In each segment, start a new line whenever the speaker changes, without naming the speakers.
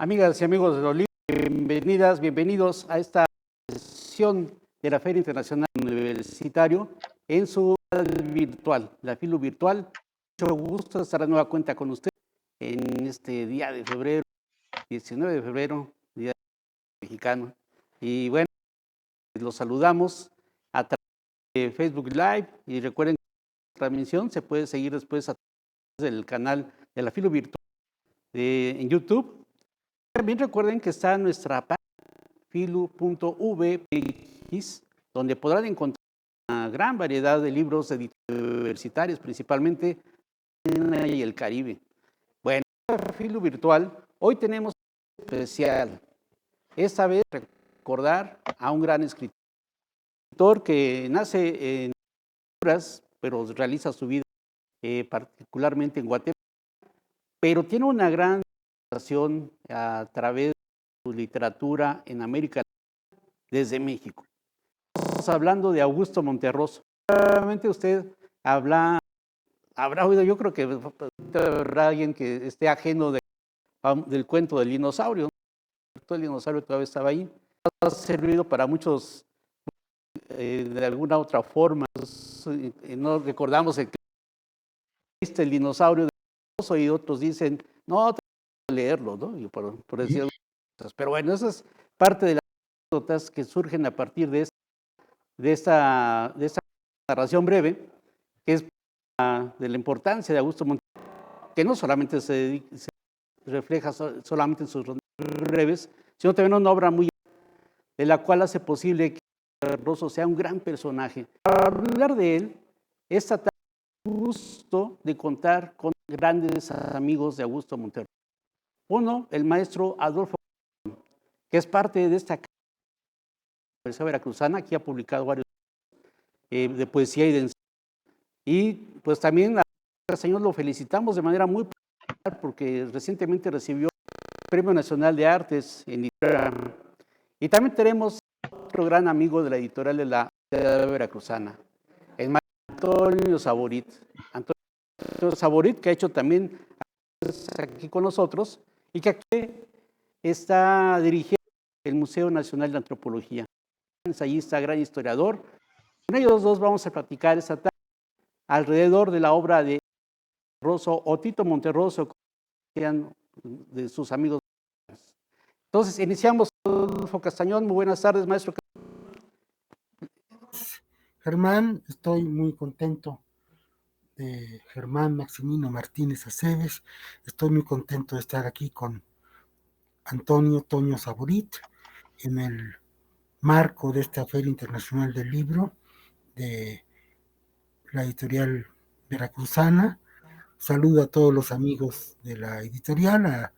Amigas y amigos de los libros, bienvenidas, bienvenidos a esta sesión de la Feria Internacional Universitario en su virtual, la FILU virtual. Mucho gusto estar de nueva cuenta con usted en este día de febrero, 19 de febrero, Día Mexicano. Y bueno, los saludamos a través de Facebook Live y recuerden que la transmisión se puede seguir después a través del canal de la FILU virtual en YouTube. También recuerden que está nuestra página filu.vx, donde podrán encontrar una gran variedad de libros universitarios, principalmente en y el Caribe. Bueno, Filu virtual, hoy tenemos un especial. Esta vez recordar a un gran escritor que nace en Honduras, pero realiza su vida particularmente en Guatemala, pero tiene una gran relación a través de su literatura en América Latina desde México. Estamos hablando de Augusto Monterroso. Probablemente usted habrá oído, yo creo que habrá alguien que esté ajeno del cuento del dinosaurio. El dinosaurio todavía estaba ahí. Ha servido para muchos de alguna otra forma. No recordamos el dinosaurio y otros dicen, no, leerlo, ¿no? Y por decir cosas. Pero bueno, esa es parte de las anécdotas que surgen a partir de esta narración breve, que es de la importancia de Augusto Monterroso, que no solamente se refleja solamente en sus breves, sino también una obra muy de la cual hace posible que Monterroso sea un gran personaje. Para hablar de él, esta tarde gusto de contar con grandes amigos de Augusto Monterroso. Uno, el maestro Adolfo, que es parte de esta Universidad Veracruzana, aquí ha publicado varios de poesía y de ensayo. Y pues también al señor lo felicitamos de manera muy particular porque recientemente recibió el Premio Nacional de Artes en literatura. Y también tenemos otro gran amigo de la editorial de la Universidad Veracruzana, el maestro Antonio Saborit. Antonio Saborit, que ha hecho también aquí con nosotros y que aquí está dirigiendo el Museo Nacional de Antropología. Ensayista, gran historiador. Con ellos dos vamos a platicar esta tarde alrededor de la obra de Monterroso o Tito Monterroso, como sean de sus amigos. Entonces, iniciamos con Adolfo Castañón. Muy buenas tardes, maestro.
Germán, estoy muy contento de Germán Maximino Martínez Aceves. Estoy muy contento de estar aquí con Antonio Toño Saborit en el marco de esta Feria Internacional del Libro de la editorial veracruzana. Saludo a todos los amigos de la editorial, al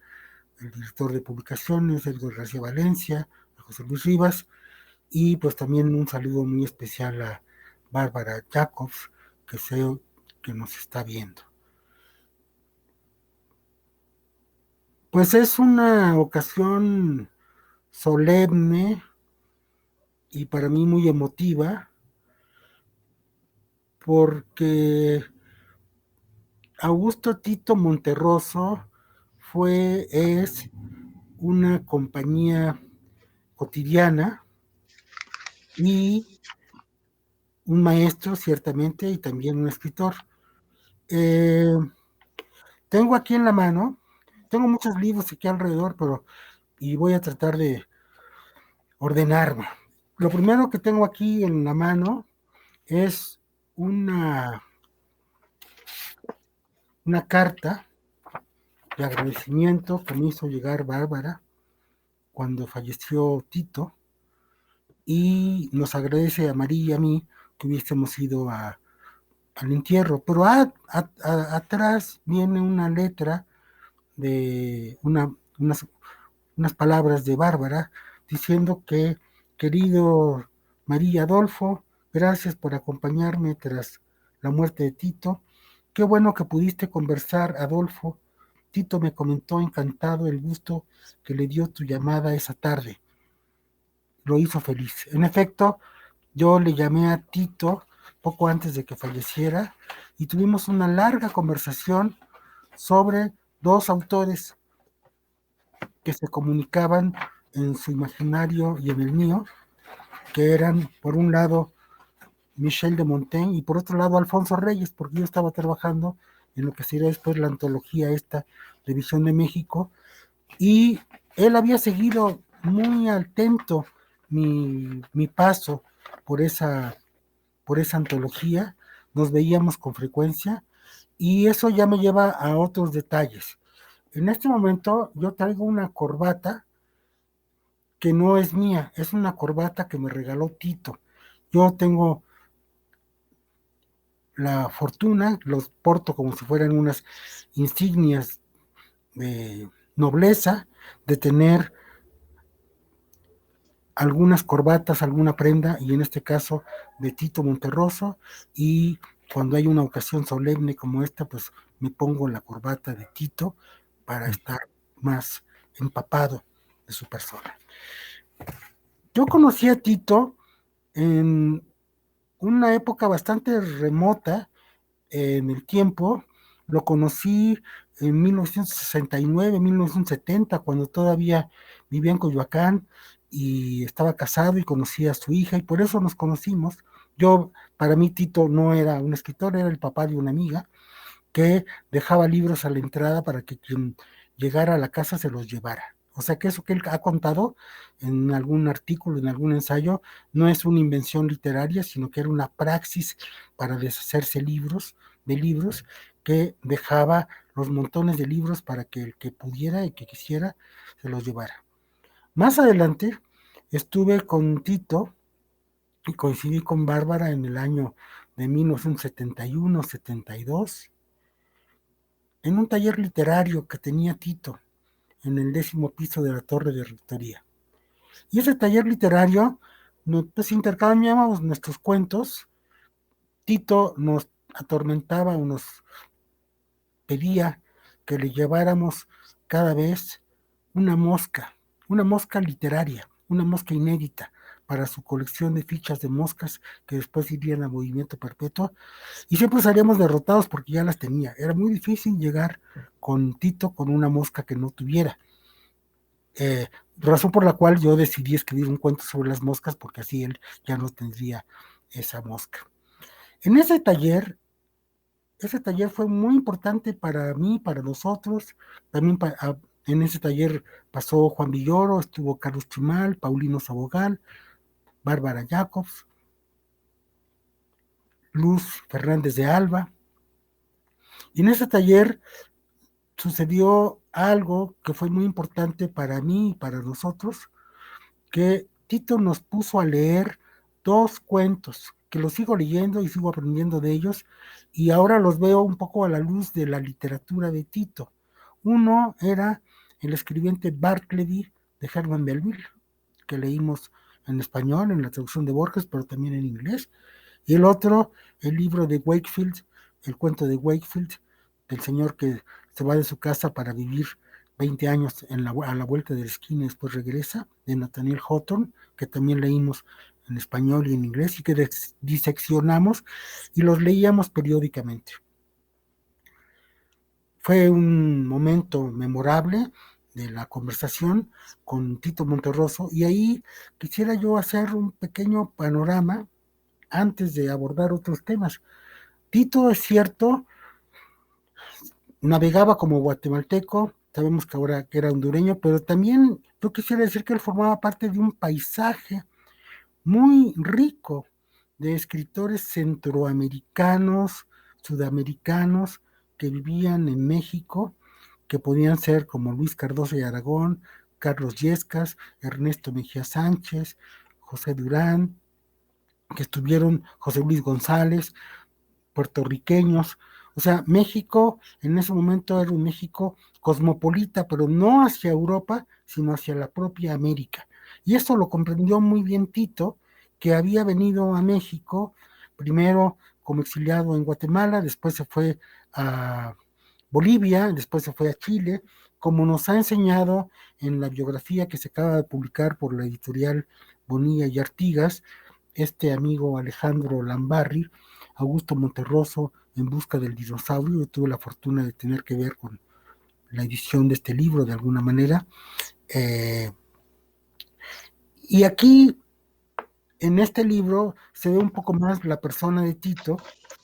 director de publicaciones, Edgar García Valencia, a José Luis Rivas, y pues también un saludo muy especial a Bárbara Jacobs, que sé que nos está viendo. Pues es una ocasión solemne y para mí muy emotiva, porque Augusto Tito Monterroso es una compañía cotidiana y un maestro, ciertamente, y también un escritor. Tengo aquí en la mano, tengo muchos libros aquí alrededor, y voy a tratar de ordenarme. Lo primero que tengo aquí en la mano es una carta de agradecimiento que me hizo llegar Bárbara cuando falleció Tito, y nos agradece a María y a mí que hubiésemos ido al entierro, pero atrás viene una letra de unas palabras de Bárbara diciendo que: querido María Adolfo, gracias por acompañarme tras la muerte de Tito. Qué bueno que pudiste conversar, Adolfo. Tito me comentó encantado el gusto que le dio tu llamada esa tarde. Lo hizo feliz. En efecto, yo le llamé a Tito poco antes de que falleciera y tuvimos una larga conversación sobre dos autores que se comunicaban en su imaginario y en el mío, que eran, por un lado, Michel de Montaigne y por otro lado Alfonso Reyes, porque yo estaba trabajando en lo que sería después la antología esta de Visión de México, y él había seguido muy atento mi paso por por esa antología, nos veíamos con frecuencia, y eso ya me lleva a otros detalles. En este momento yo traigo una corbata que no es mía, es una corbata que me regaló Tito. Yo tengo la fortuna, los porto como si fueran unas insignias de nobleza, de tener algunas corbatas, alguna prenda, y en este caso de Tito Monterroso, y cuando hay una ocasión solemne como esta, pues me pongo la corbata de Tito para estar más empapado de su persona. Yo conocí a Tito en una época bastante remota en el tiempo. Lo conocí en 1969, 1970, cuando todavía vivía en Coyoacán y estaba casado y conocí a su hija y por eso nos conocimos. Para mí Tito no era un escritor, era el papá de una amiga que dejaba libros a la entrada para que quien llegara a la casa se los llevara. O sea que eso que él ha contado en algún artículo, en algún ensayo, no es una invención literaria, sino que era una praxis para deshacerse de libros, que dejaba los montones de libros para que el que pudiera y que quisiera se los llevara. Más adelante estuve con Tito y coincidí con Bárbara en el año de 1971-72 en un taller literario que tenía Tito en el 10º piso de la Torre de Rectoría. Y ese taller literario, pues intercambiábamos nuestros cuentos. Tito nos atormentaba o nos pedía que le lleváramos cada vez una mosca literaria, una mosca inédita para su colección de fichas de moscas que después irían a Movimiento Perpetuo, y siempre salíamos derrotados porque ya las tenía. Era muy difícil llegar con Tito con una mosca que no tuviera. Razón por la cual yo decidí escribir un cuento sobre las moscas, porque así él ya no tendría esa mosca. En ese taller fue muy importante para mí, para nosotros. También en ese taller pasó Juan Villoro, estuvo Carlos Chimal, Paulino Sabogal, Bárbara Jacobs, Luz Fernández de Alba. Y en ese taller sucedió algo que fue muy importante para mí y para nosotros, que Tito nos puso a leer 2 cuentos, que los sigo leyendo y sigo aprendiendo de ellos, y ahora los veo un poco a la luz de la literatura de Tito. Uno era El escribiente Bartleby de Herman Melville, que leímos en español, en la traducción de Borges, pero también en inglés, y el otro, el libro de Wakefield, el cuento de Wakefield, del señor que se va de su casa para vivir 20 años a la vuelta de la esquina y después regresa, de Nathaniel Hawthorne, que también leímos en español y en inglés y que diseccionamos y los leíamos periódicamente. Fue un momento memorable de la conversación con Tito Monterroso, y ahí quisiera yo hacer un pequeño panorama antes de abordar otros temas. Tito, es cierto, navegaba como guatemalteco, sabemos que ahora que era hondureño, pero también yo quisiera decir que él formaba parte de un paisaje muy rico de escritores centroamericanos, sudamericanos, que vivían en México, que podían ser como Luis Cardoso y Aragón, Carlos Yescas, Ernesto Mejía Sánchez, José Durán, que estuvieron José Luis González, puertorriqueños. O sea, México en ese momento era un México cosmopolita, pero no hacia Europa, sino hacia la propia América. Y esto lo comprendió muy bien Tito, que había venido a México, primero como exiliado en Guatemala, después se fue a Bolivia, después se fue a Chile, como nos ha enseñado en la biografía que se acaba de publicar por la editorial Bonilla y Artigas, este amigo Alejandro Lambarri, Augusto Monterroso en busca del dinosaurio. Yo tuve la fortuna de tener que ver con la edición de este libro de alguna manera. Y aquí, en este libro, se ve un poco más la persona de Tito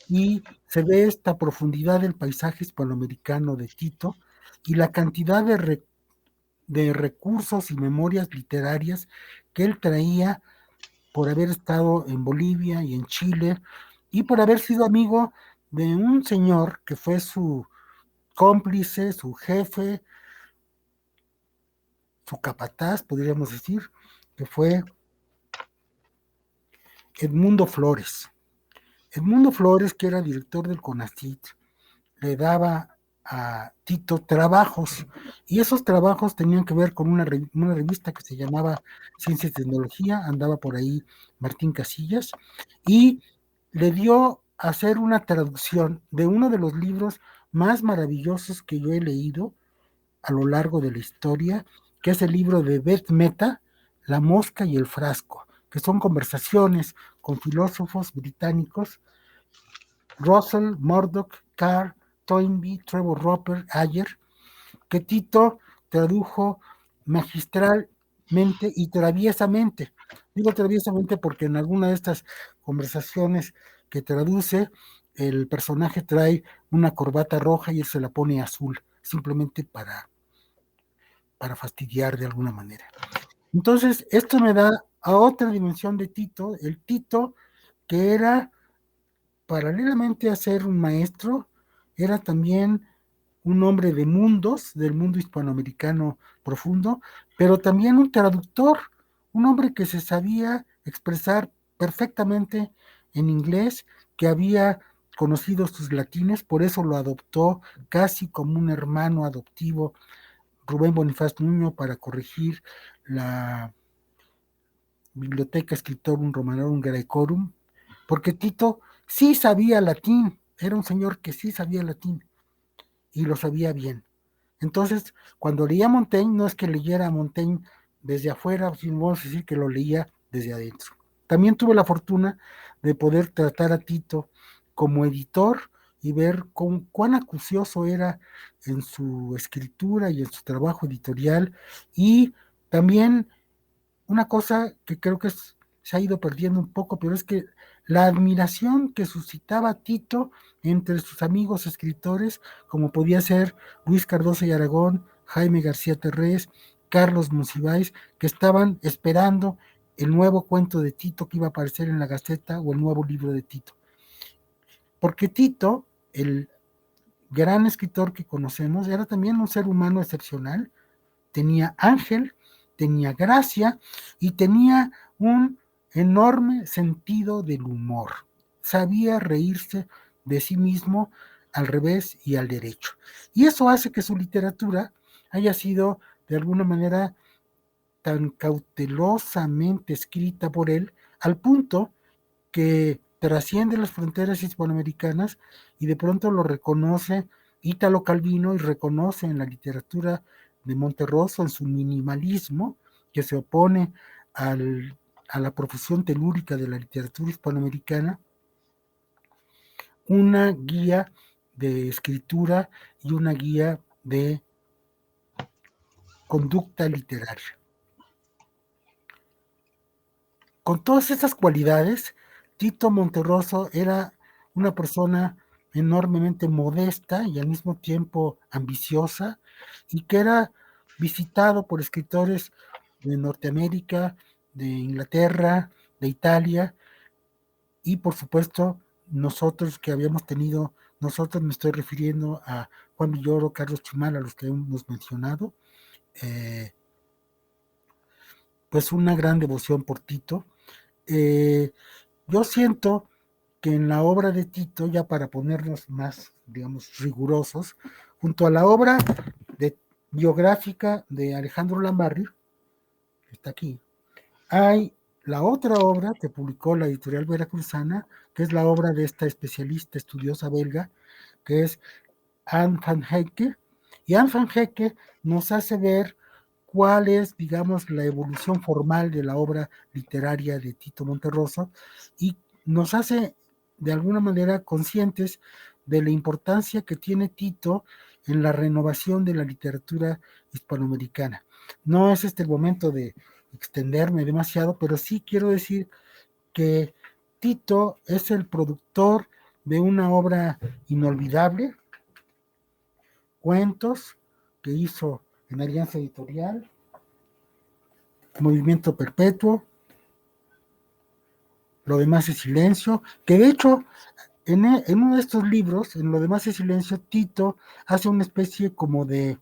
y se ve esta profundidad del paisaje hispanoamericano de Tito y la cantidad de recursos y memorias literarias que él traía por haber estado en Bolivia y en Chile y por haber sido amigo de un señor que fue su cómplice, su jefe, su capataz, podríamos decir, que fue Edmundo Flores. Edmundo Flores, que era director del CONACYT, le daba a Tito trabajos, y esos trabajos tenían que ver con una revista que se llamaba Ciencia y Tecnología, andaba por ahí Martín Casillas, y le dio a hacer una traducción de uno de los libros más maravillosos que yo he leído a lo largo de la historia, que es el libro de Beth Mehta, La mosca y el frasco, que son conversaciones con filósofos británicos, Russell, Murdoch, Carr, Toynbee, Trevor Roper, Ayer, que Tito tradujo magistralmente y traviesamente. Digo traviesamente porque en alguna de estas conversaciones que traduce, el personaje trae una corbata roja y él se la pone azul, simplemente para fastidiar de alguna manera. Entonces, esto me da a otra dimensión de Tito, el Tito que era, paralelamente a ser un maestro, era también un hombre de mundos, del mundo hispanoamericano profundo, pero también un traductor, un hombre que se sabía expresar perfectamente en inglés, que había conocido sus latines, por eso lo adoptó casi como un hermano adoptivo Rubén Bonifaz Nuño para corregir la Biblioteca Scriptorum Romanorum Graecorum, porque Tito sí sabía latín, era un señor que sí sabía latín y lo sabía bien. Entonces, cuando leía Montaigne, no es que leyera a Montaigne desde afuera, sino vamos a decir que lo leía desde adentro. También tuve la fortuna de poder tratar a Tito como editor y ver cuán acucioso era en su escritura y en su trabajo editorial, y también una cosa que creo que se ha ido perdiendo un poco, pero es que la admiración que suscitaba Tito entre sus amigos escritores, como podía ser Luis Cardoso y Aragón, Jaime García Terrés, Carlos Monsiváis, que estaban esperando el nuevo cuento de Tito que iba a aparecer en la Gaceta o el nuevo libro de Tito. Porque Tito, el gran escritor que conocemos, era también un ser humano excepcional, tenía ángel, tenía gracia y tenía un enorme sentido del humor. Sabía reírse de sí mismo al revés y al derecho. Y eso hace que su literatura haya sido de alguna manera tan cautelosamente escrita por él, al punto que trasciende las fronteras hispanoamericanas y de pronto lo reconoce Ítalo Calvino y reconoce en la literatura de Monterroso, en su minimalismo, que se opone a la profusión telúrica de la literatura hispanoamericana, una guía de escritura y una guía de conducta literaria. Con todas estas cualidades, Tito Monterroso era una persona enormemente modesta y al mismo tiempo ambiciosa, y que era visitado por escritores de Norteamérica, de Inglaterra, de Italia, y por supuesto nosotros que habíamos tenido, nosotros me estoy refiriendo a Juan Villoro, Carlos Chimal, a los que hemos mencionado, pues una gran devoción por Tito. Yo siento que en la obra de Tito, ya para ponernos más, digamos, rigurosos, junto a la obra biográfica de Alejandro Lambarri, que está aquí, hay la otra obra que publicó la editorial veracruzana, que es la obra de esta especialista estudiosa belga, que es Anne van Hecke, y Anne van Hecke nos hace ver cuál es, digamos, la evolución formal de la obra literaria de Tito Monterroso, y nos hace de alguna manera conscientes de la importancia que tiene Tito en la renovación de la literatura hispanoamericana. No es el momento de extenderme demasiado, pero sí quiero decir que Tito es el productor de una obra inolvidable, cuentos que hizo en Alianza Editorial, Movimiento Perpetuo, Lo demás es silencio, que de hecho en uno de estos libros, en Lo demás es silencio, Tito hace una especie como de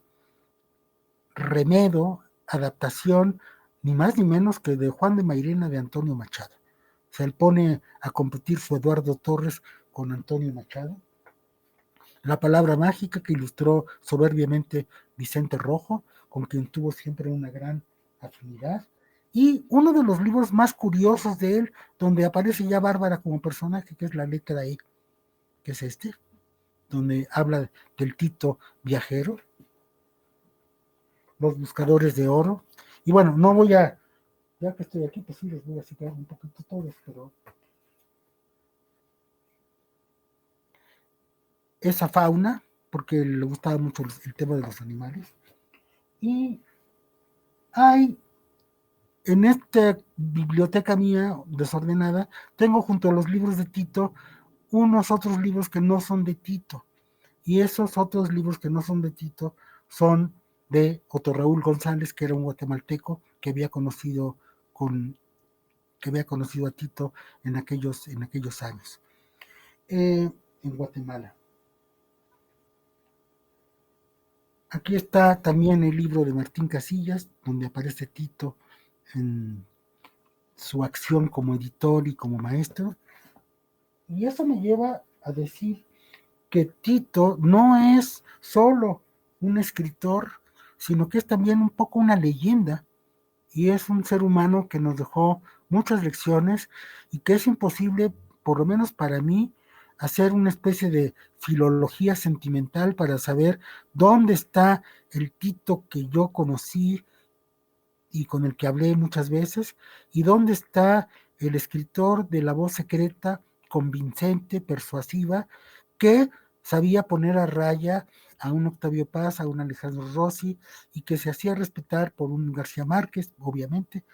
remedo, adaptación, ni más ni menos que de Juan de Mairena de Antonio Machado. Se él pone a competir su Eduardo Torres con Antonio Machado. La palabra mágica que ilustró soberbiamente Vicente Rojo, con quien tuvo siempre una gran afinidad. Y uno de los libros más curiosos de él, donde aparece ya Bárbara como personaje, que es La letra E, que es donde habla del Tito viajero, Los buscadores de oro. Y bueno, no voy a, ya que estoy aquí, pues sí les voy a citar un poquito todos, pero esa fauna, porque le gustaba mucho el tema de los animales. Y hay en esta biblioteca mía desordenada, tengo junto a los libros de Tito unos otros libros que no son de Tito. Y esos otros libros que no son de Tito son de Otto Raúl González, que era un guatemalteco que había conocido a Tito en aquellos años en Guatemala. Aquí está también el libro de Martín Casillas, donde aparece Tito en su acción como editor y como maestro. Y eso me lleva a decir que Tito no es solo un escritor, sino que es también un poco una leyenda, y es un ser humano que nos dejó muchas lecciones y que es imposible, por lo menos para mí, hacer una especie de filología sentimental para saber dónde está el Tito que yo conocí y con el que hablé muchas veces, y dónde está el escritor de la voz secreta, convincente, persuasiva, que sabía poner a raya a un Octavio Paz, a un Alejandro Rossi, y que se hacía respetar por un García Márquez, obviamente.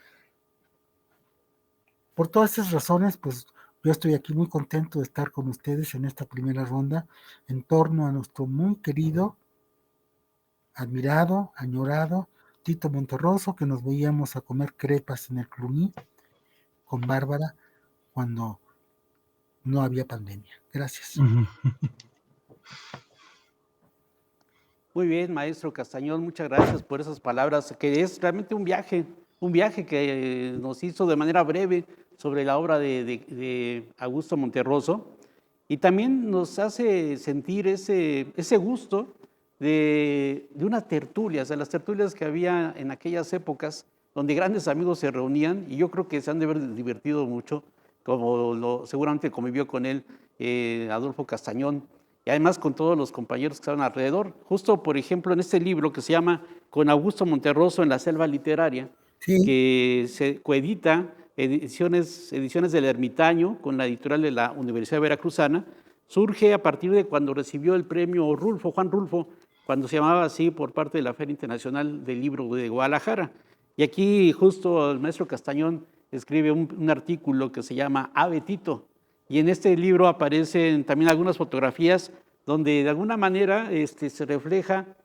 Por todas esas razones, pues yo estoy aquí muy contento de estar con ustedes en esta primera ronda en torno a nuestro muy querido, admirado, añorado Tito Monterroso, que nos veíamos a comer crepas en el Cluny con Bárbara cuando no había pandemia. Gracias.
Muy bien, maestro Castañón, muchas gracias por esas palabras, que es realmente un viaje que nos hizo de manera breve sobre la obra de Augusto Monterroso, y también nos hace sentir ese gusto de unas tertulias, de las tertulias que había en aquellas épocas, donde grandes amigos se reunían, y yo creo que se han de haber divertido mucho, como seguramente convivió con él Adolfo Castañón, y además con todos los compañeros que estaban alrededor. Justo, por ejemplo, en este libro que se llama Con Augusto Monterroso en la selva literaria,
Sí.
que se coedita ediciones del Ermitaño con la editorial de la Universidad Veracruzana, surge a partir de cuando recibió el premio Juan Rulfo, cuando se llamaba así por parte de la Feria Internacional del Libro de Guadalajara. Y aquí justo el maestro Castañón escribe un artículo que se llama Ave Tito, y en este libro aparecen también algunas fotografías donde de alguna manera se refleja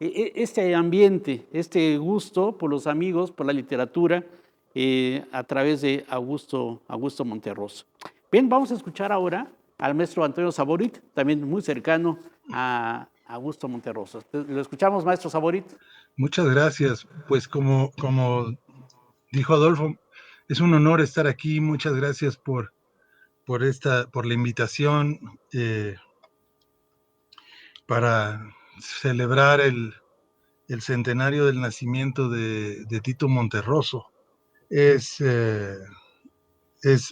este ambiente, este gusto por los amigos, por la literatura, a través de Augusto Monterroso. Bien, vamos a escuchar ahora al maestro Antonio Saborit, también muy cercano a Augusto Monterroso. ¿Lo escuchamos, maestro Saborit?
Muchas gracias. Pues como dijo Adolfo, es un honor estar aquí. Muchas gracias por la invitación para celebrar el centenario del nacimiento de Tito Monterroso.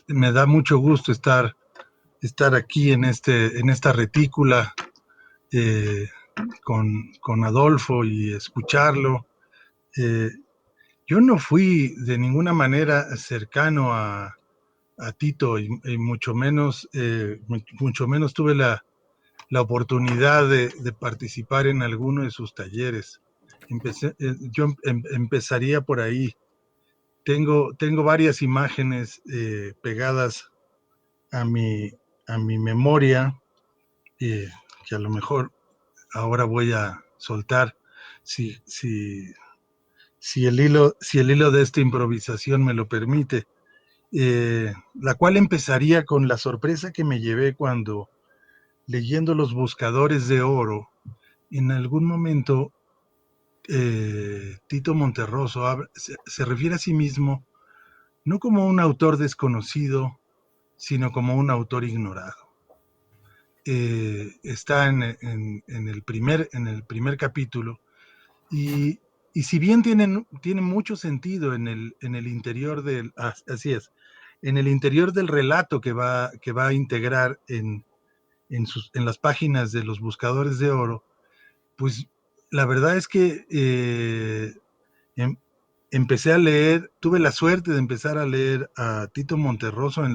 Me da mucho gusto estar aquí en esta retícula con Adolfo y escucharlo. Yo no fui de ninguna manera cercano a Tito y mucho menos tuve la oportunidad de participar en alguno de sus talleres. Yo empezaría por ahí. Tengo varias imágenes pegadas a mi memoria, que a lo mejor ahora voy a soltar si el hilo de esta improvisación me lo permite, la cual empezaría con la sorpresa que me llevé cuando, leyendo Los Buscadores de Oro, en algún momento Tito Monterroso se refiere a sí mismo no como un autor desconocido, sino como un autor ignorado. Está en el primer capítulo, y si bien tiene mucho sentido en el interior así es, en el interior del relato que va a integrar en las páginas de Los Buscadores de Oro, pues la verdad es que empecé a leer, tuve la suerte de empezar a leer a Tito Monterroso en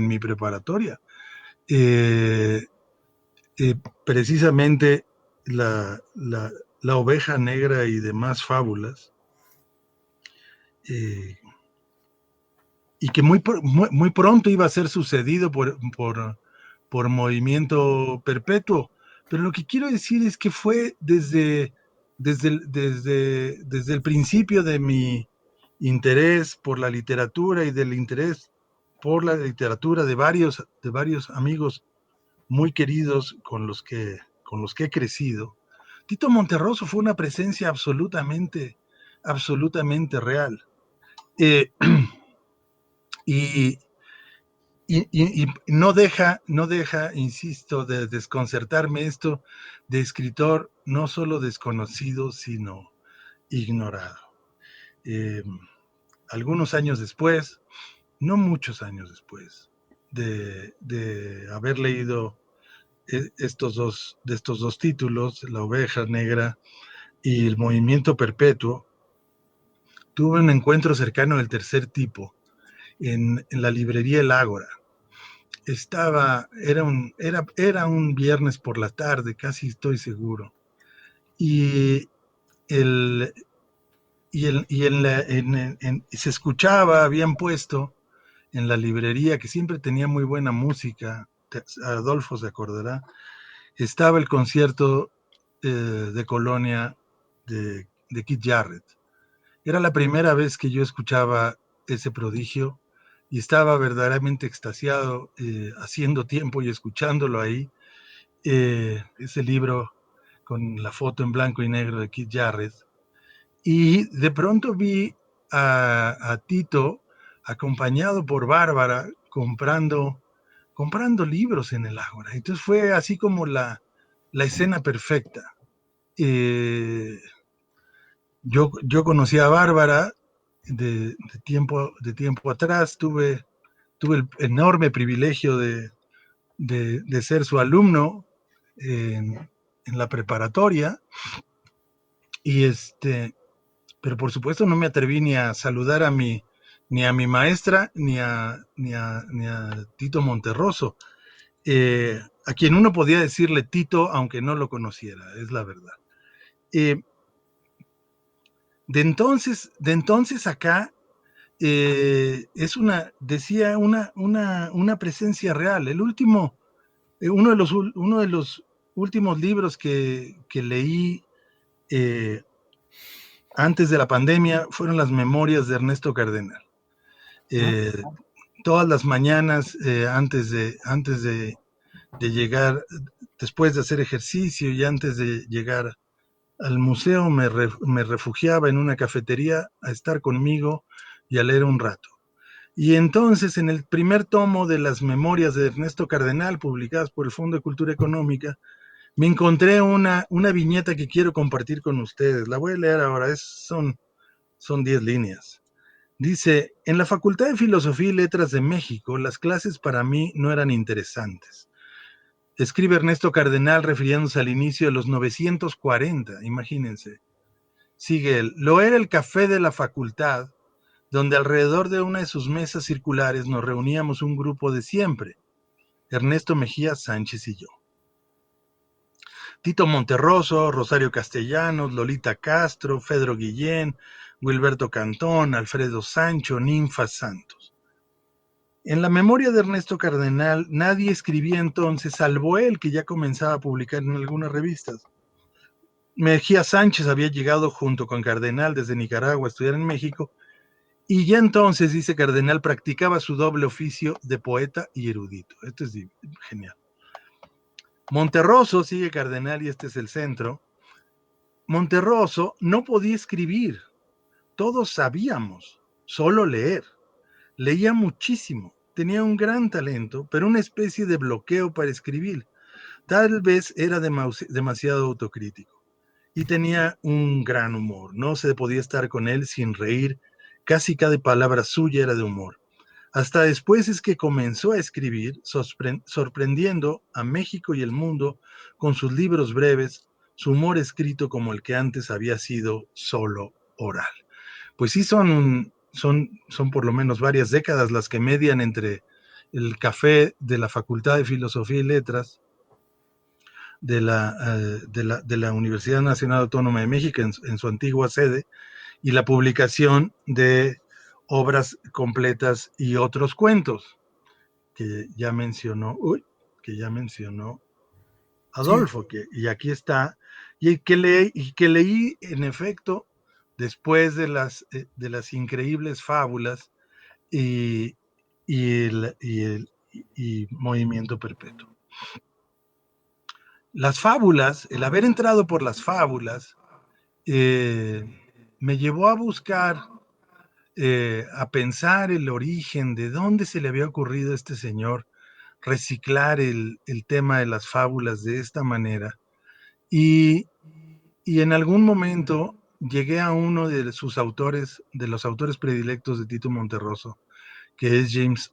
mi preparatoria. Precisamente la oveja negra y demás fábulas, y que muy pronto iba a ser sucedido por Movimiento Perpetuo. Pero lo que quiero decir es que fue desde el principio de mi interés por la literatura y del interés por la literatura de varios amigos muy queridos con los que he crecido. Tito Monterroso fue una presencia absolutamente real. Y no deja, insisto, de desconcertarme esto de escritor no solo desconocido, sino ignorado. Algunos años después, no muchos años después, de haber leído estos dos títulos, La Oveja Negra y El Movimiento Perpetuo, tuve un encuentro cercano del tercer tipo en la librería El Ágora. Era un viernes por la tarde, casi estoy seguro, y se escuchaba, habían puesto en la librería, que siempre tenía muy buena música, Adolfo se acordará, estaba el concierto de Colonia de Keith Jarrett. Era la primera vez que yo escuchaba ese prodigio y estaba verdaderamente extasiado, haciendo tiempo y escuchándolo ahí. Ese libro con la foto en blanco y negro de Keith Jarrett. Y de pronto vi a Tito acompañado por Bárbara comprando libros en el Ágora. Entonces fue así como la escena perfecta. Yo conocí a Bárbara de tiempo atrás, tuve el enorme privilegio de ser su alumno en la preparatoria, y pero por supuesto no me atreví ni a saludar ni a mi maestra, ni a Tito Monterroso, a quien uno podía decirle Tito aunque no lo conociera, es la verdad. De entonces acá, decía una presencia real. Uno de los últimos libros que leí antes de la pandemia fueron las memorias de Ernesto Cardenal. Todas las mañanas, antes de llegar, después de hacer ejercicio y antes de llegar al museo, me refugiaba en una cafetería a estar conmigo y a leer un rato. Y entonces, en el primer tomo de las memorias de Ernesto Cardenal, publicadas por el Fondo de Cultura Económica, me encontré una viñeta que quiero compartir con ustedes. La voy a leer ahora, son 10 líneas. Dice: en la Facultad de Filosofía y Letras de México, las clases para mí no eran interesantes. Escribe Ernesto Cardenal refiriéndose al inicio de los 940, imagínense. Sigue él: lo era el café de la facultad, donde alrededor de una de sus mesas circulares nos reuníamos un grupo de siempre, Ernesto Mejía Sánchez y yo. Tito Monterroso, Rosario Castellanos, Lolita Castro, Pedro Guillén, Wilberto Cantón, Alfredo Sancho, Ninfa Santos. En la memoria de Ernesto Cardenal, nadie escribía entonces, salvo él, que ya comenzaba a publicar en algunas revistas. Mejía Sánchez había llegado junto con Cardenal desde Nicaragua a estudiar en México, y ya entonces, dice Cardenal, practicaba su doble oficio de poeta y erudito. Esto es genial. Monterroso, sigue Cardenal, y este es el centro. Monterroso no podía escribir, todos sabíamos, solo leer. Leía muchísimo, tenía un gran talento, pero una especie de bloqueo para escribir. Tal vez era demasiado autocrítico. Y tenía un gran humor, no se podía estar con él sin reír, casi cada palabra suya era de humor. Hasta después es que comenzó a escribir, sorprendiendo a México y el mundo con sus libros breves, su humor escrito como el que antes había sido solo oral. Pues sí, son por lo menos varias décadas las que median entre el café de la Facultad de Filosofía y Letras de la Universidad Nacional Autónoma de México en su antigua sede y la publicación de obras completas y otros cuentos que ya mencionó Adolfo,
Sí.
y aquí está, y que leí en efecto después de las increíbles fábulas y Movimiento Perpetuo. Las fábulas, el haber entrado por las fábulas, me llevó a buscar, a pensar el origen de dónde se le había ocurrido a este señor reciclar el tema de las fábulas de esta manera. Y en algún momento llegué a uno de sus autores, de los autores predilectos de Tito Monterroso, que es James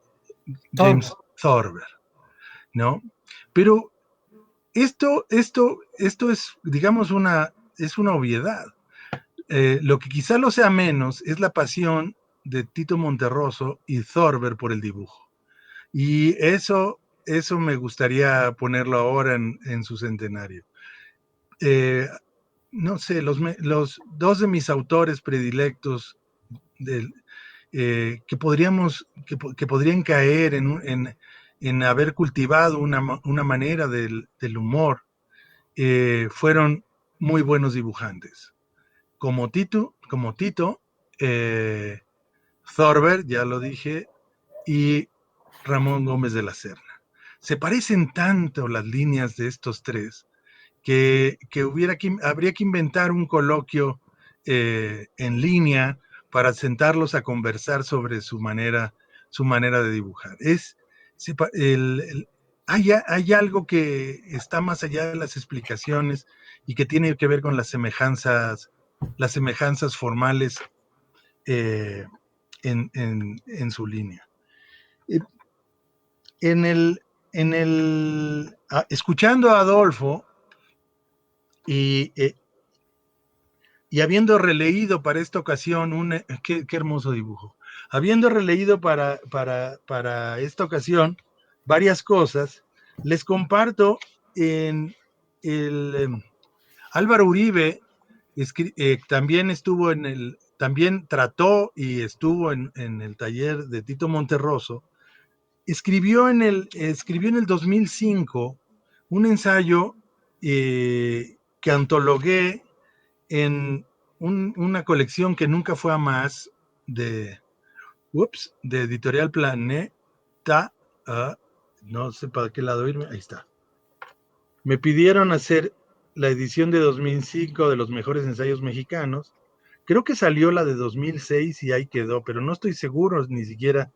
Thorber, ¿no? Pero esto es, digamos, es una obviedad. Lo que quizá lo sea menos es la pasión de Tito Monterroso y Thorber por el dibujo. Y eso me gustaría ponerlo ahora en su centenario. No sé, los dos de mis autores predilectos que podrían caer en haber cultivado una manera del humor, fueron muy buenos dibujantes. Como Tito, Thorber, ya lo dije, y Ramón Gómez de la Serna. Se parecen tanto las líneas de estos tres que habría que inventar un coloquio en línea para sentarlos a conversar sobre su manera de dibujar. Hay algo que está más allá de las explicaciones y que tiene que ver con las semejanzas formales en su línea. Escuchando a Adolfo y habiendo releído para esta ocasión qué hermoso dibujo, habiendo releído para esta ocasión varias cosas, les comparto en Álvaro Uribe. También trató y estuvo en el taller de Tito Monterroso. Escribió en el 2005 un ensayo que antologué en una colección que nunca fue a más de Editorial Planeta. No sé para qué lado irme, ahí está. Me pidieron hacer la edición de 2005 de los mejores ensayos mexicanos. Creo que salió la de 2006 y ahí quedó, pero no estoy seguro ni siquiera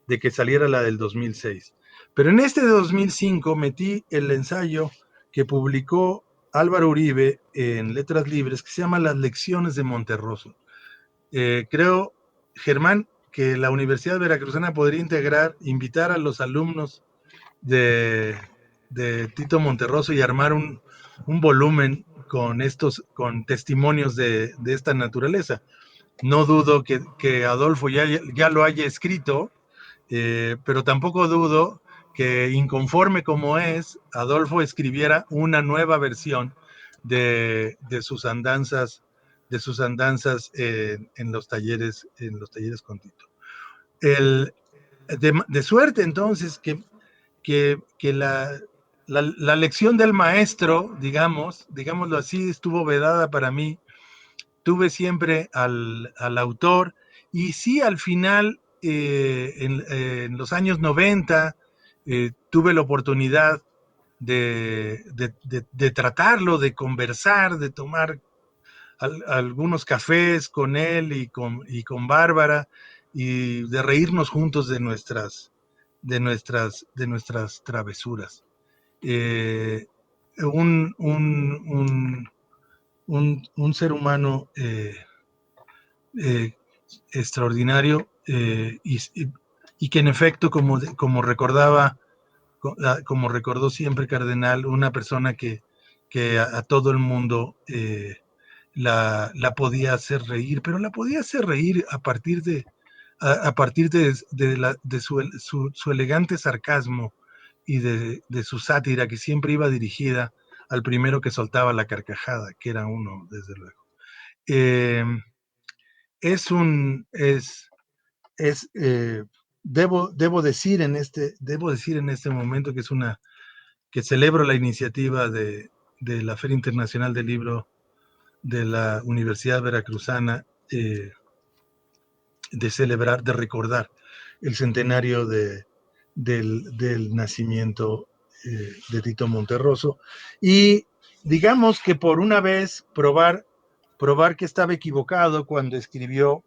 de que saliera la del 2006. Pero en este de 2005 metí el ensayo que publicó Álvaro Uribe en Letras Libres, que se llama Las Lecciones de Monterroso. Creo, Germán, que la Universidad Veracruzana podría invitar a los alumnos de Tito Monterroso y armar un volumen con testimonios de esta naturaleza. No dudo que Adolfo ya lo haya escrito, pero tampoco dudo que, inconforme como es, Adolfo escribiera una nueva versión de sus andanzas, en los talleres con Tito. De suerte entonces que la lección del maestro, digámoslo así, estuvo vedada para mí. Tuve siempre al autor, y sí, al final, en los años 90, tuve la oportunidad de tratarlo, de conversar, de tomar algunos cafés con él y con Bárbara, y de reírnos juntos de nuestras travesuras. Un, un, un ser humano extraordinario, y que en efecto, como recordó siempre Cardenal, una persona que a todo el mundo la podía hacer reír, pero la podía hacer reír a partir de su elegante sarcasmo y de su sátira, que siempre iba dirigida al primero que soltaba la carcajada, que era uno, desde luego. Debo decir en este momento que celebro la iniciativa de la Feria Internacional del Libro de la Universidad Veracruzana, de recordar el centenario del nacimiento de Tito Monterroso, y digamos que por una vez probar que estaba equivocado cuando escribió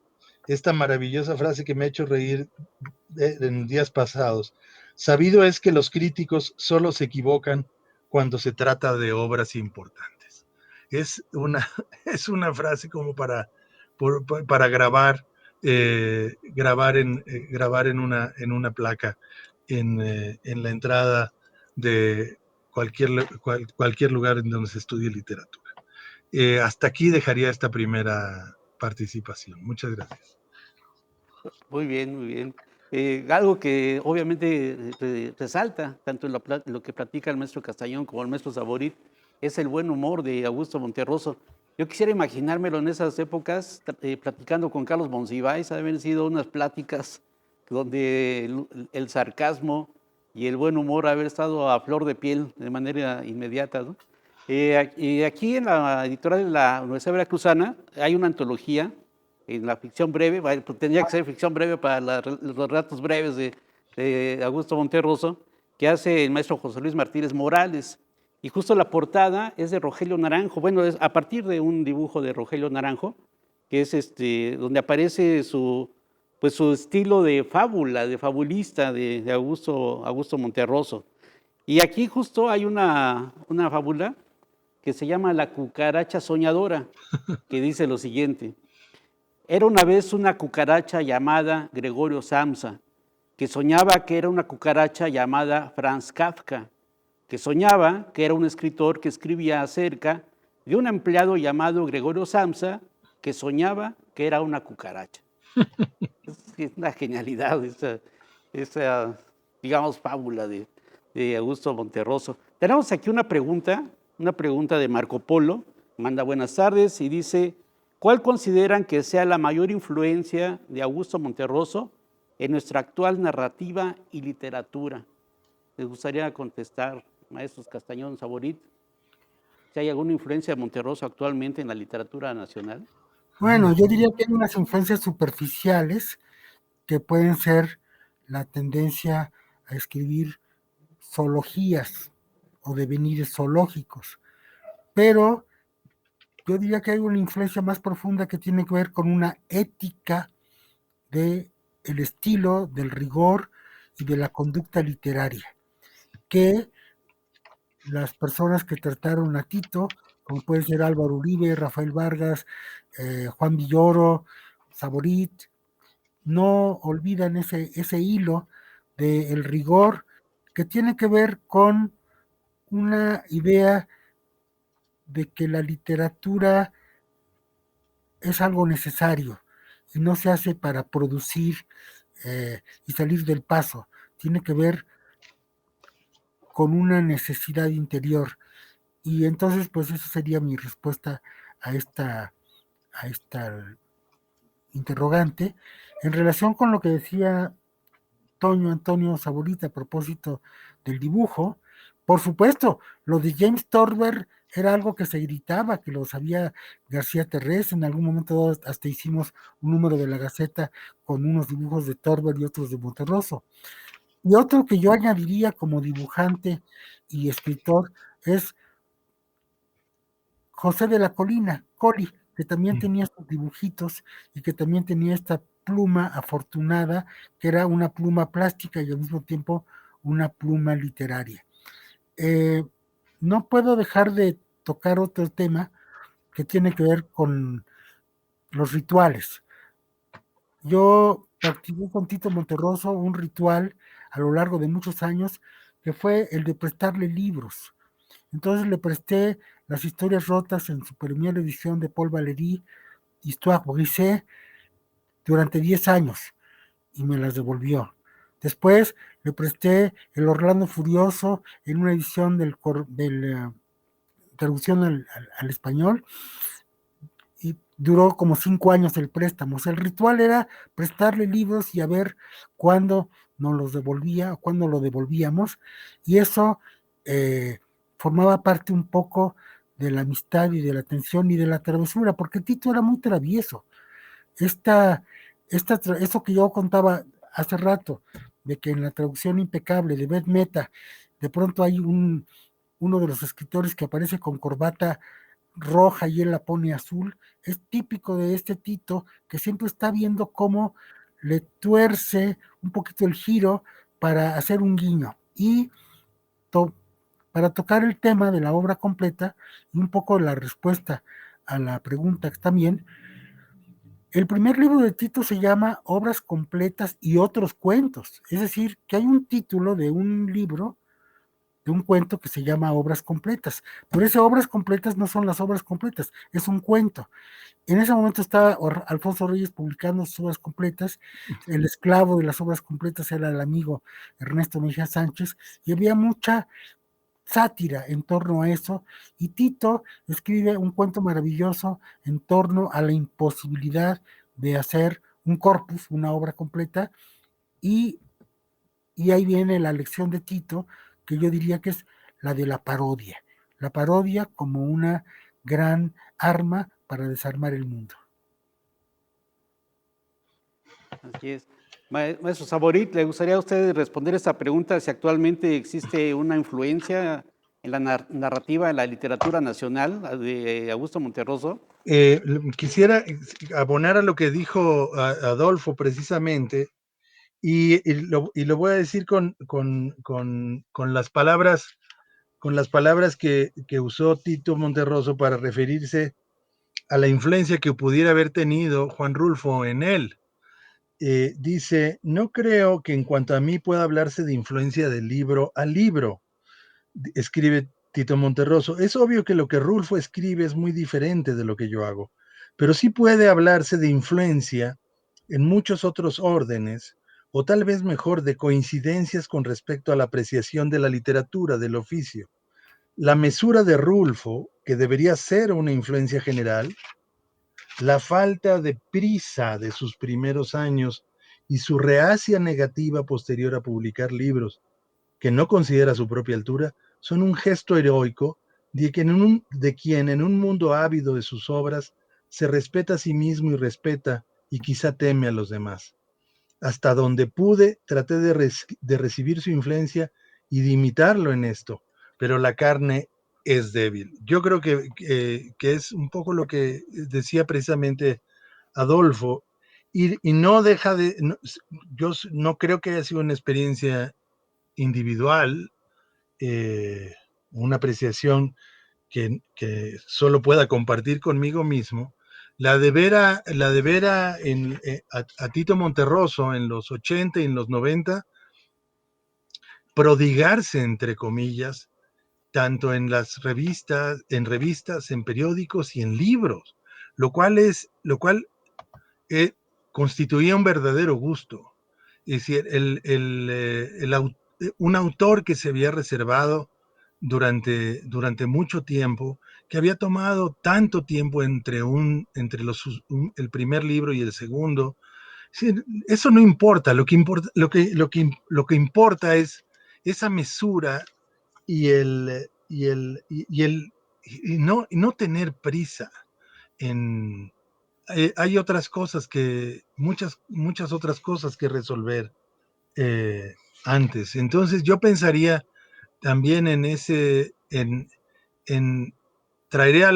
esta maravillosa frase que me ha hecho reír en días pasados. Sabido es que los críticos solo se equivocan cuando se trata de obras importantes. Es una frase como para grabar en una placa en la entrada de cualquier lugar en donde se estudie literatura. Hasta aquí dejaría esta primera participación. Muchas gracias.
Muy bien, muy bien. Algo que obviamente resalta, tanto en lo que platica el maestro Castañón como el maestro Saborit, es el buen humor de Augusto Monterroso. Yo quisiera imaginármelo en esas épocas, platicando con Carlos Monsiváis, haber sido unas pláticas donde el sarcasmo y el buen humor haber estado a flor de piel de manera inmediata, ¿no? Y aquí en la editorial de la Universidad Veracruzana hay una antología en la ficción breve, pues tendría que ser ficción breve para los relatos breves de Augusto Monterroso, que hace el maestro José Luis Martínez Morales. Y justo la portada es de Rogelio Naranjo, bueno, es a partir de un dibujo de Rogelio Naranjo, que es donde aparece su estilo de fábula, de fabulista de Augusto Monterroso. Y aquí justo hay una fábula que se llama La cucaracha soñadora, que dice lo siguiente: era una vez una cucaracha llamada Gregorio Samsa, que soñaba que era una cucaracha llamada Franz Kafka, que soñaba que era un escritor que escribía acerca de un empleado llamado Gregorio Samsa, que soñaba que era una cucaracha. Es una genialidad esa, digamos, fábula de Augusto Monterroso. Tenemos aquí una pregunta de Marco Polo, manda buenas tardes y dice: ¿cuál consideran que sea la mayor influencia de Augusto Monterroso en nuestra actual narrativa y literatura? ¿Les gustaría contestar, maestros Castañón, Saborit, si hay alguna influencia de Monterroso actualmente en la literatura nacional?
Bueno, yo diría que hay unas influencias superficiales que pueden ser la tendencia a escribir zoologías o devenires zoológicos, pero yo diría que hay una influencia más profunda que tiene que ver con una ética del estilo, del rigor y de la conducta literaria, que las personas que trataron a Tito, como puede ser Álvaro Uribe, Rafael Vargas, Juan Villoro, Saborit, no olvidan ese hilo del rigor que tiene que ver con una idea de que la literatura es algo necesario y no se hace para producir y salir del paso. Tiene que ver con una necesidad interior. Y entonces, pues esa sería mi respuesta a esta interrogante. En relación con lo que decía Antonio Saborita a propósito del dibujo, por supuesto, lo de James Thorber era algo que se gritaba, que lo sabía García Terrés, en algún momento hasta hicimos un número de la Gaceta con unos dibujos de Thorber y otros de Monterroso. Y otro que yo añadiría como dibujante y escritor es José de la Colina, Coli, que también tenía estos dibujitos y que también tenía esta pluma afortunada, que era una pluma plástica y al mismo tiempo una pluma literaria. No puedo dejar de tocar otro tema que tiene que ver con los rituales. Yo practiqué con Tito Monterroso un ritual a lo largo de muchos años que fue el de prestarle libros. Entonces le presté Las historias rotas en su primera edición de Paul Valéry, Histoire brisée, durante 10 años y me las devolvió. Después le presté El Orlando Furioso en una edición del traducción al español y duró como 5 años el préstamo. O sea, el ritual era prestarle libros y a ver cuándo nos los devolvía o cuándo lo devolvíamos, y eso formaba parte un poco de la amistad y de la atención y de la travesura, porque Tito era muy travieso. Eso que yo contaba hace rato, de que en la traducción impecable de Beth Meta, de pronto hay uno de los escritores que aparece con corbata roja y él la pone azul, es típico de este Tito, que siempre está viendo cómo le tuerce un poquito el giro para hacer un guiño. Y to para tocar el tema de la obra completa y un poco la respuesta a la pregunta también, el primer libro de Tito se llama Obras completas y otros cuentos, es decir, que hay un título de un libro, de un cuento que se llama Obras completas, pero esas obras completas no son las obras completas, es un cuento. En ese momento estaba Alfonso Reyes publicando sus obras completas, el esclavo de las obras completas era el amigo Ernesto Mejía Sánchez, y había mucha sátira en torno a eso, y Tito escribe un cuento maravilloso en torno a la imposibilidad de hacer un corpus, una obra completa, y, y ahí viene la lección de Tito, que yo diría que es la de la parodia como una gran arma para desarmar el mundo.
Así es. Maestro Saborit, ¿le gustaría a usted responder esta pregunta si actualmente existe una influencia en la narrativa, en la literatura nacional de Augusto Monterroso?
Quisiera abonar a lo que dijo Adolfo precisamente, y lo voy a decir con las palabras que usó Tito Monterroso para referirse a la influencia que pudiera haber tenido Juan Rulfo en él. Dice, no creo que en cuanto a mí pueda hablarse de influencia de libro a libro, escribe Tito Monterroso. Es obvio que lo que Rulfo escribe es muy diferente de lo que yo hago, pero sí puede hablarse de influencia en muchos otros órdenes, o tal vez mejor de coincidencias con respecto a la apreciación de la literatura, del oficio. La mesura de Rulfo, que debería ser una influencia general, la falta de prisa de sus primeros años y su reacia negativa posterior a publicar libros que no considera a su propia altura, son un gesto heroico de quien en un mundo ávido de sus obras se respeta a sí mismo y respeta y quizá teme a los demás. Hasta donde pude, traté de recibir su influencia y de imitarlo en esto, pero la carne es débil. Yo creo que es un poco lo que decía precisamente Adolfo, y no deja de, no, yo no creo que haya sido una experiencia individual, una apreciación que solo pueda compartir conmigo mismo, la de ver a Tito Monterroso en los 80 y en los 90 prodigarse, entre comillas, tanto en las revistas, en periódicos y en libros, lo cual constituía un verdadero gusto. Es decir, un autor que se había reservado durante mucho tiempo, que había tomado tanto tiempo entre el primer libro y el segundo. Sí, eso no importa, lo que importa es esa mesura y no tener prisa en, hay otras cosas muchas otras cosas que resolver antes. Entonces yo pensaría también en traería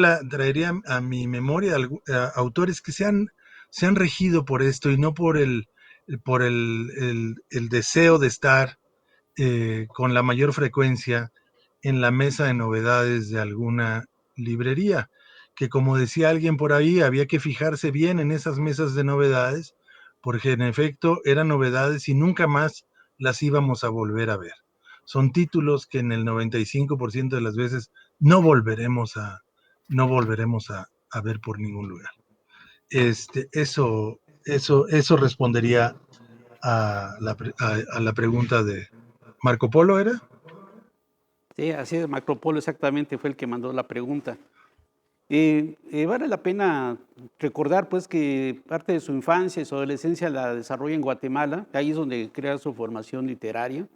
a mi memoria a autores que se han regido por esto y no por el deseo de estar con la mayor frecuencia en la mesa de novedades de alguna librería, que como decía alguien por ahí, había que fijarse bien en esas mesas de novedades, porque en efecto eran novedades y nunca más las íbamos a volver a ver. Son títulos que en el 95% de las veces no volveremos a ver por ningún lugar. Eso respondería a la pregunta de Marco Polo, ¿era?
Sí, así es, Marco Polo exactamente fue el que mandó la pregunta. Vale la pena recordar pues que parte de su infancia y su adolescencia la desarrolla en Guatemala, ahí es donde crea su formación literaria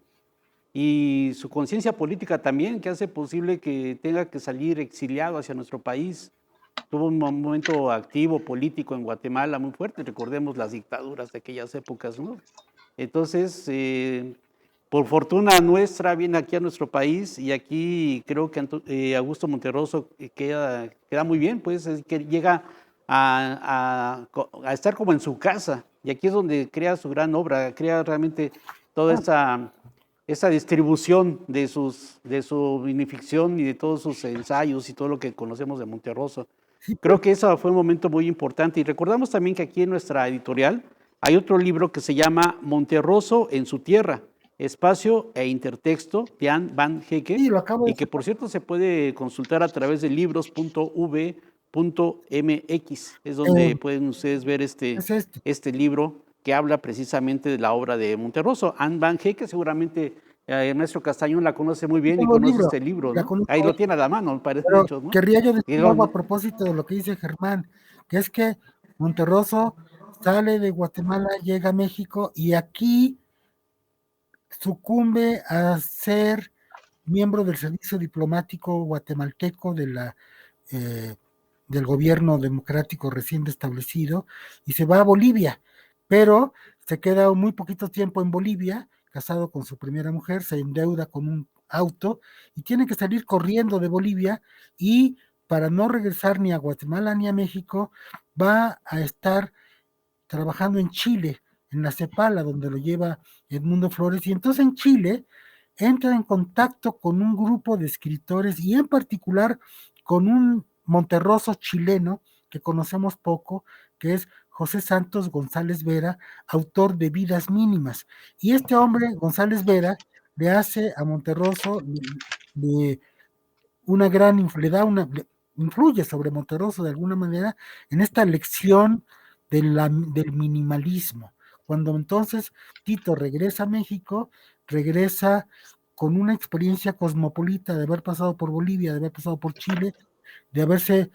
y su conciencia política también, que hace posible que tenga que salir exiliado hacia nuestro país. Tuvo un momento activo político en Guatemala muy fuerte, recordemos las dictaduras de aquellas épocas, ¿no? Entonces, por fortuna nuestra, viene aquí a nuestro país y aquí creo que Augusto Monterroso queda muy bien, pues es que llega a estar como en su casa y aquí es donde crea su gran obra, crea realmente toda esa distribución de su minificción y de todos sus ensayos y todo lo que conocemos de Monterroso.
Sí,
Creo que ese fue un momento muy importante y recordamos también que aquí en nuestra editorial hay otro libro que se llama Monterroso en su tierra, espacio e intertexto de Anne Van Hecke
sí, lo acabo de
y que por cierto se puede consultar a través de libros.v.mx, es donde pueden ustedes ver
es este.
este libro que habla precisamente de la obra de Monterroso. Anne Van Hecke seguramente el maestro Castañón la conoce muy
Sí
bien y
tengo el
conoce
libro,
este libro,
la
¿no? Ahí
conozco,
lo tiene a la mano, parece de
pero
hecho, ¿no?
querría yo decir
Y
algo a
donde,
propósito de lo que dice Germán, que es que Monterroso sale de Guatemala, llega a México y aquí sucumbe a ser miembro del servicio diplomático guatemalteco eh, del gobierno democrático recién establecido y se va a Bolivia, pero se queda muy poquito tiempo en Bolivia, casado con su primera mujer, se endeuda con un auto y tiene que salir corriendo de Bolivia y para no regresar ni a Guatemala ni a México, va a estar trabajando en Chile, en la Cepala, donde lo lleva Edmundo Flores, y entonces en Chile entra en contacto con un grupo de escritores y en particular con un monterroso chileno que conocemos poco, que es José Santos González Vera, autor de Vidas Mínimas. Y este hombre, González Vera, le hace a Monterroso le una gran, le da una, influye sobre Monterroso de alguna manera en esta lección del minimalismo. Cuando entonces Tito regresa a México, regresa con una experiencia cosmopolita de haber pasado por Bolivia, de haber pasado por Chile, de haberse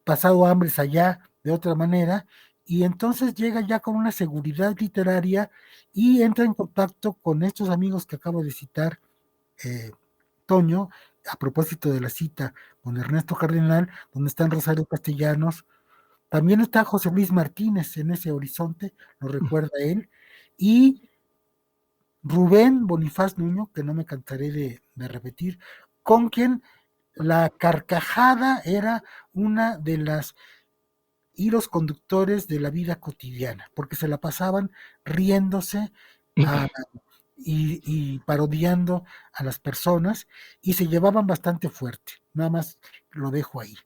pasado hambres allá de otra manera, y entonces llega ya con una seguridad literaria y entra en contacto con estos amigos que acabo de citar, eh, Toño, a propósito de la cita con Ernesto Cardenal, donde están Rosario Castellanos, también está José Luis Martínez en ese horizonte, lo recuerda él, y Rubén Bonifaz Nuño, que no me cansaré de repetir, con quien la carcajada era una de las hilos conductores de la vida cotidiana, porque se la pasaban riéndose a, y parodiando a las personas y se llevaban bastante fuerte. Nada más lo dejo ahí.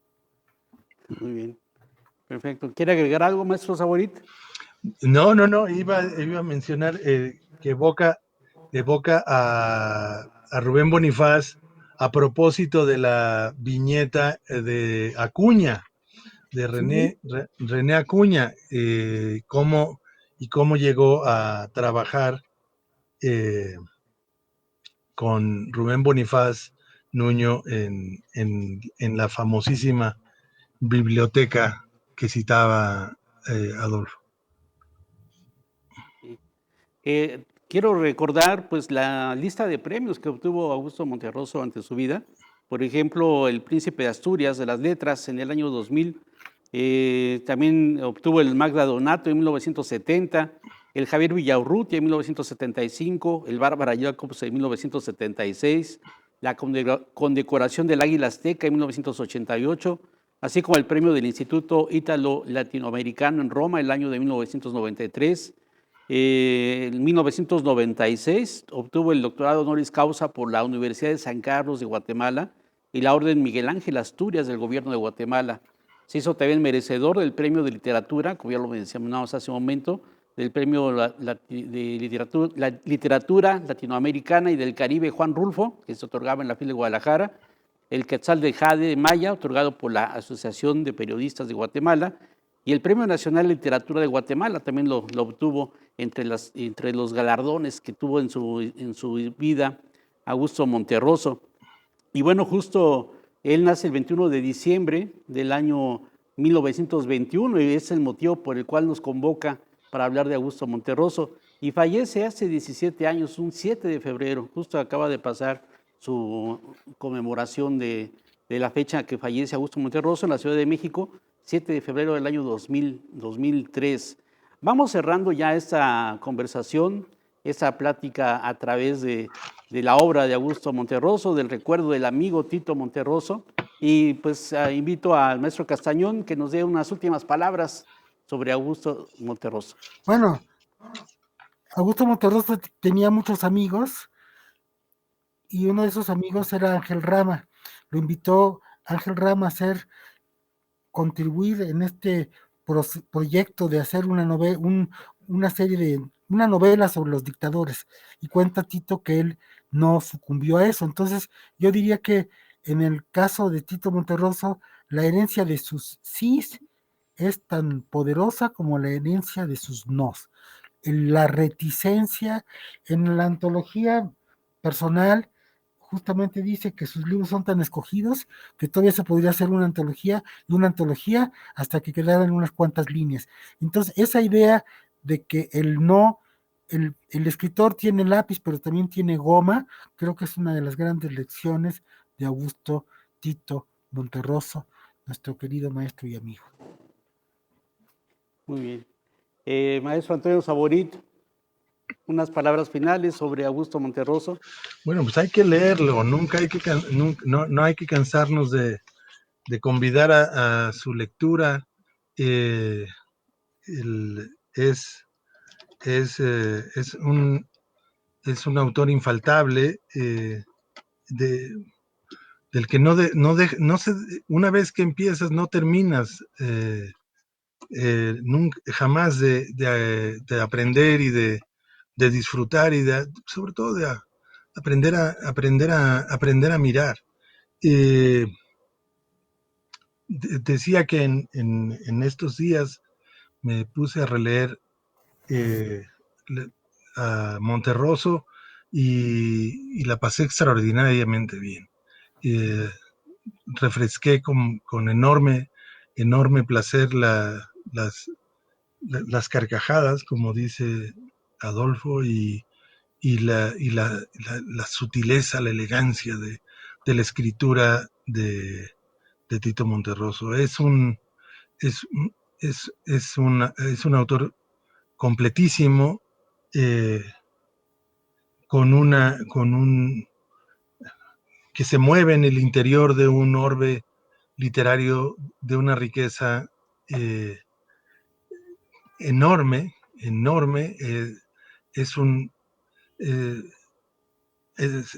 muy bien, perfecto. ¿Quiere agregar algo, maestro Saborit?
No, iba a mencionar que evoca a Rubén Bonifaz a propósito de la viñeta de Acuña, de
Sí,
René Acuña, cómo llegó a trabajar con Rubén Bonifaz Nuño en la famosísima biblioteca que citaba Adolfo.
Quiero recordar pues la lista de premios que obtuvo Augusto Monterroso ante su vida. Por ejemplo, el Príncipe de Asturias de las Letras en el año 2000. También obtuvo el Magda Donato en 1970, el Javier Villaurrutia en 1975, el Bárbara Jacobs en 1976, la condecoración del Águila Azteca en 1988, así como el premio del Instituto Ítalo Latinoamericano en Roma el año de 1993. En 1996 obtuvo el doctorado honoris causa por la Universidad de San Carlos de Guatemala y la Orden Miguel Ángel Asturias del Gobierno de Guatemala. Se hizo también merecedor del premio de literatura, como ya lo mencionamos hace un momento, del premio de literatura latinoamericana y del Caribe Juan Rulfo, que se otorgaba en la FIL de Guadalajara, el Quetzal de Jade de Maya, otorgado por la Asociación de Periodistas de Guatemala, y el Premio Nacional de Literatura de Guatemala también lo obtuvo entre los galardones que tuvo en su vida Augusto Monterroso. Y bueno, justo él nace el 21 de diciembre del año 1921 y es el motivo por el cual nos convoca para hablar de Augusto Monterroso. Y fallece hace 17 años, un 7 de febrero, justo acaba de pasar su conmemoración de la fecha que fallece Augusto Monterroso en la Ciudad de México, 7 de febrero del año 2003. Vamos cerrando ya esta conversación, esta plática a través de la obra de Augusto Monterroso, del recuerdo del amigo Tito Monterroso. Y pues invito al maestro Castañón que nos dé unas últimas palabras sobre Augusto Monterroso.
Bueno, Augusto Monterroso tenía muchos amigos y uno de esos amigos era Ángel Rama. Lo invitó Ángel Rama a contribuir en este proyecto de hacer una novela sobre los dictadores, y cuenta Tito que él no sucumbió a eso. Entonces yo diría que en el caso de Tito Monterroso, la herencia de sus sís es tan poderosa como la herencia de sus nos. La reticencia en la antología personal justamente dice que sus libros son tan escogidos que todavía se podría hacer una antología y una antología hasta que quedaran unas cuantas líneas. Entonces, esa idea de que el escritor tiene lápiz, pero también tiene goma, creo que es una de las grandes lecciones de Augusto Tito Monterroso, nuestro querido maestro y amigo.
Muy bien. Maestro Antonio Saborit, unas palabras finales sobre Augusto Monterroso.
Bueno, pues hay que leerlo, nunca hay que no hay que cansarnos de convidar a su lectura. Es un autor infaltable, del que una vez que empiezas no terminas jamás de aprender y de disfrutar y sobre todo de aprender a mirar. Decía que en estos días me puse a releer a Monterroso y la pasé extraordinariamente bien. Refresqué con enorme placer las carcajadas, como dice Adolfo, y la sutileza, la elegancia de la escritura de Tito Monterroso. Es un autor completísimo, que se mueve en el interior de un orbe literario de una riqueza enorme.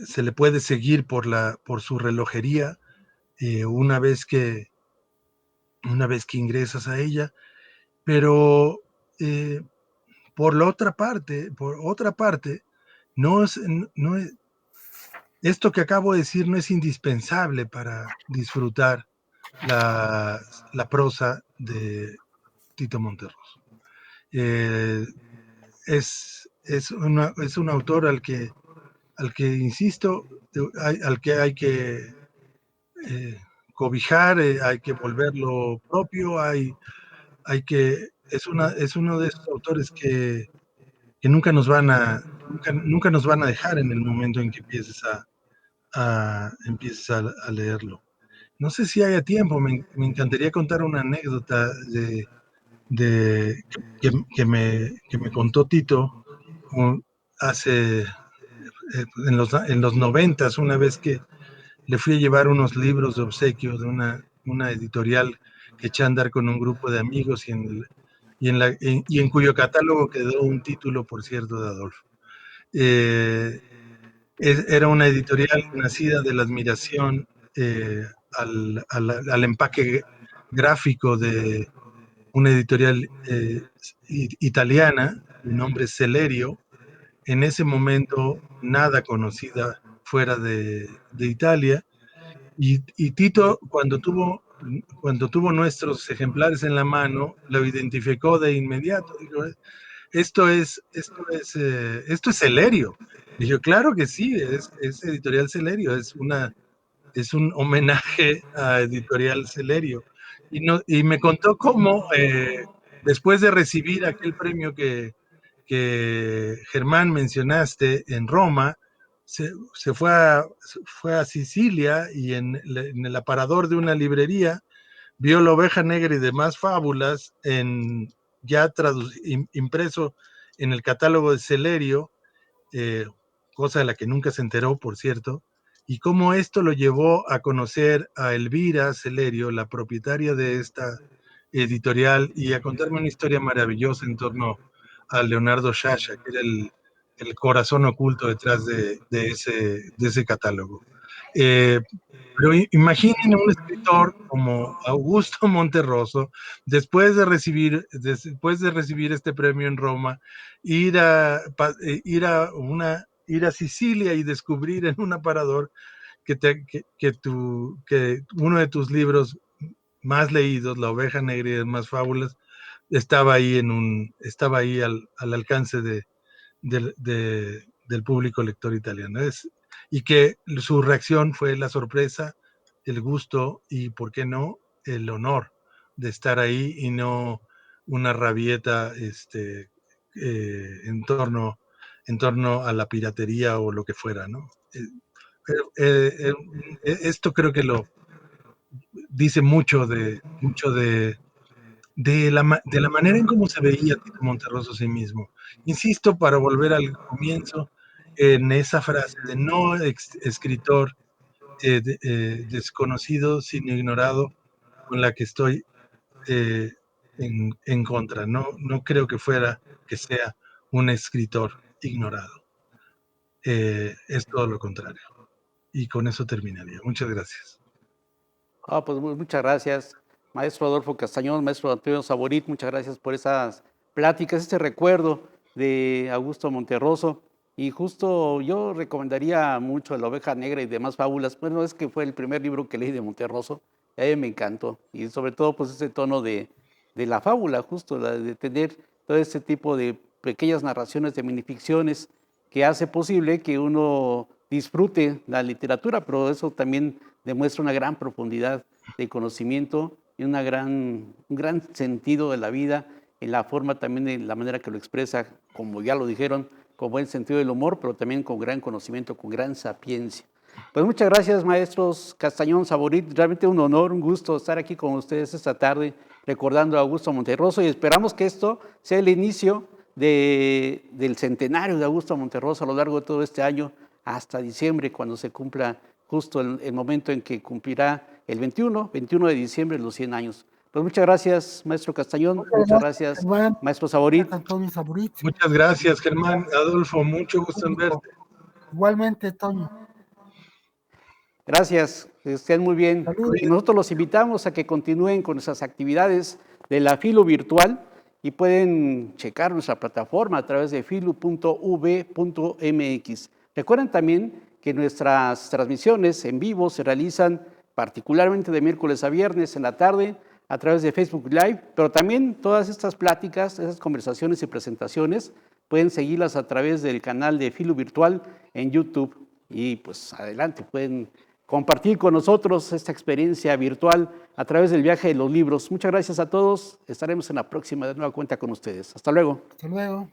Se le puede seguir por su relojería una vez que ingresas a ella, pero por otra parte, esto que acabo de decir no es indispensable para disfrutar la prosa de Tito Monterroso. Es un autor al que insisto, al que hay que cobijar, hay que volverlo propio, es uno de esos autores que nunca nos van a dejar en el momento en que empieces a leerlo. No sé si haya tiempo, me encantaría contar una anécdota que me contó Tito hace en los 90, una vez que le fui a llevar unos libros de obsequio de una editorial que eché a andar con un grupo de amigos y en cuyo catálogo quedó un título, por cierto, de Adolfo. Era una editorial nacida de la admiración al empaque gráfico de una editorial italiana, de nombre Celerio, en ese momento nada conocida fuera de Italia, y Tito, cuando tuvo nuestros ejemplares en la mano, lo identificó de inmediato. Dijo, esto es Celerio. Dije, claro que sí, es Editorial Celerio, es un homenaje a Editorial Celerio. Y me contó cómo, después de recibir aquel premio que Germán mencionaste en Roma, se fue a Sicilia y en el aparador de una librería vio La Oveja Negra y demás fábulas ya impreso en el catálogo de Celerio, cosa de la que nunca se enteró, por cierto, y cómo esto lo llevó a conocer a Elvira Celerio, la propietaria de esta editorial, y a contarme una historia maravillosa en torno a Leonardo Sciascia, que era el corazón oculto detrás de ese catálogo. Pero imaginen un escritor como Augusto Monterroso, después de recibir este premio en Roma, ir a Sicilia y descubrir en un aparador que uno de tus libros más leídos, La Oveja Negra y demás fábulas, estaba ahí al alcance del público lector italiano. Y que su reacción fue la sorpresa, el gusto y, ¿por qué no?, el honor de estar ahí, y no una rabieta en torno a la piratería o lo que fuera, ¿no? Esto creo que lo dice mucho de la manera en cómo se veía Tito Monterroso a sí mismo. Insisto, para volver al comienzo, en esa frase de no escritor desconocido, sino ignorado, con la que estoy en contra. No creo que sea un escritor ignorado. Es todo lo contrario. Y con eso terminaría. Muchas gracias.
Pues muchas gracias, maestro Adolfo Castañón, maestro Antonio Saborit, muchas gracias por esas pláticas, este recuerdo de Augusto Monterroso. Y justo yo recomendaría mucho La Oveja Negra y demás fábulas. Bueno, es que fue el primer libro que leí de Monterroso, y a mí me encantó. Y sobre todo, pues ese tono de la fábula, justo, de tener todo este tipo de pequeñas narraciones de minificciones que hace posible que uno disfrute la literatura, pero eso también demuestra una gran profundidad de conocimiento y un gran sentido de la vida, en la forma también, de la manera que lo expresa, como ya lo dijeron, con buen sentido del humor, pero también con gran conocimiento, con gran sapiencia. Pues muchas gracias, maestros Castañón, Saborit, realmente un honor, un gusto estar aquí con ustedes esta tarde, recordando a Augusto Monterroso, y esperamos que esto sea el inicio del centenario de Augusto Monterroso a lo largo de todo este año, hasta diciembre, cuando se cumpla justo el momento en que cumplirá el 21 de diciembre, los 100 años. Pues muchas gracias, maestro Castañón, muchas gracias,
Germán.
maestro Saborit.
Antonio Saborit.
Muchas gracias, Germán. Adolfo, mucho gusto en verte.
Igualmente, Toño.
Gracias, que estén muy bien.
Salud.
Y nosotros los invitamos a que continúen con nuestras actividades de la Filo virtual, y pueden checar nuestra plataforma a través de filo.v.mx. Recuerden también que nuestras transmisiones en vivo se realizan particularmente de miércoles a viernes en la tarde a través de Facebook Live, pero también todas estas pláticas, esas conversaciones y presentaciones pueden seguirlas a través del canal de Filo Virtual en YouTube. Y pues adelante, pueden compartir con nosotros esta experiencia virtual a través del viaje de los libros. Muchas gracias a todos. Estaremos en la próxima de nueva cuenta con ustedes. Hasta luego.
Hasta luego.